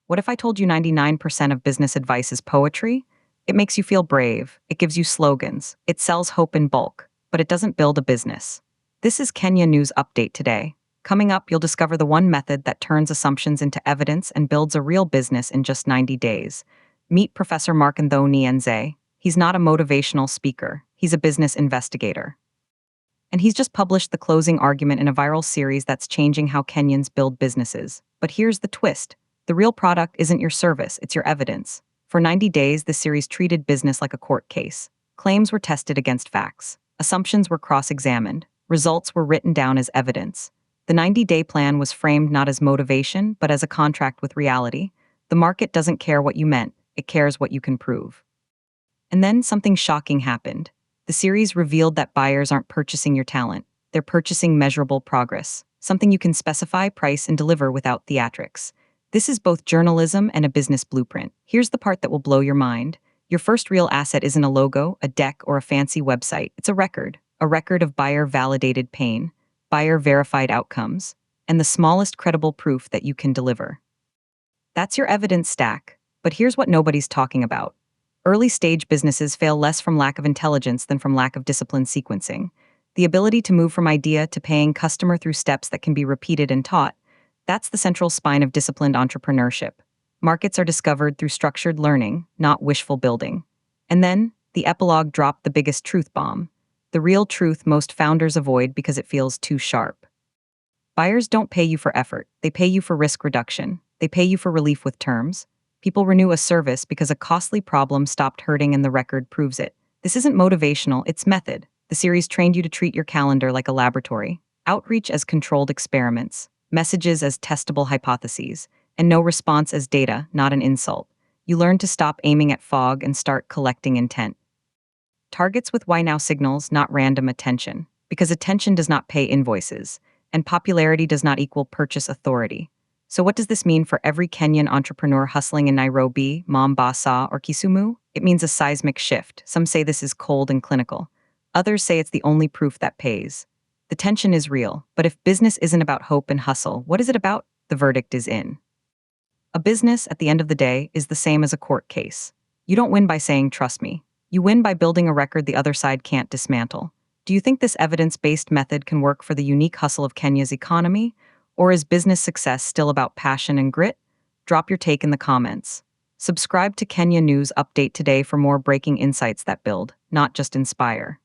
What if I told you 99% of business advice is poetry? It makes you feel brave, it gives you slogans, it sells hope in bulk, but it doesn't build a business. This is Kenya News Update today. Coming up, you'll discover the one method that turns assumptions into evidence and builds a real business in just 90 days. Meet Professor MarkAnthony Nze. He's not a motivational speaker, he's a business investigator. And he's just published the closing argument in a viral series that's changing how Kenyans build businesses. But here's the twist. The real product isn't your service, it's your evidence. For 90 days, the series treated business like a court case. Claims were tested against facts. Assumptions were cross-examined. Results were written down as evidence. The 90-day plan was framed not as motivation, but as a contract with reality. The market doesn't care what you meant, it cares what you can prove. And then something shocking happened. The series revealed that buyers aren't purchasing your talent. They're purchasing measurable progress, something you can specify, price, and deliver without theatrics. This is both journalism and a business blueprint. Here's the part that will blow your mind. Your first real asset isn't a logo, a deck, or a fancy website. It's a record of buyer-validated pain, buyer-verified outcomes, and the smallest credible proof that you can deliver. That's your evidence stack. But here's what nobody's talking about. Early-stage businesses fail less from lack of intelligence than from lack of disciplined sequencing. The ability to move from idea to paying customer through steps that can be repeated and taught. That's the central spine of disciplined entrepreneurship. Markets are discovered through structured learning, not wishful building. And then, the epilogue dropped the biggest truth bomb. The real truth most founders avoid because it feels too sharp. Buyers don't pay you for effort, they pay you for risk reduction. They pay you for relief with terms. People renew a service because a costly problem stopped hurting and the record proves it. This isn't motivational, it's method. The series trained you to treat your calendar like a laboratory, outreach as controlled experiments, messages as testable hypotheses, and no response as data, not an insult. You learn to stop aiming at fog and start collecting intent. Targets with why now signals, not random attention, because attention does not pay invoices, and popularity does not equal purchase authority. So what does this mean for every Kenyan entrepreneur hustling in Nairobi, Mombasa, or Kisumu? It means a seismic shift. Some say this is cold and clinical. Others say it's the only proof that pays. The tension is real, but if business isn't about hope and hustle, what is it about? The verdict is in. A business, at the end of the day, is the same as a court case. You don't win by saying, trust me. You win by building a record the other side can't dismantle. Do you think this evidence-based method can work for the unique hustle of Kenya's economy? Or is business success still about passion and grit? Drop your take in the comments. Subscribe to Kenya News Update today for more breaking insights that build, not just inspire.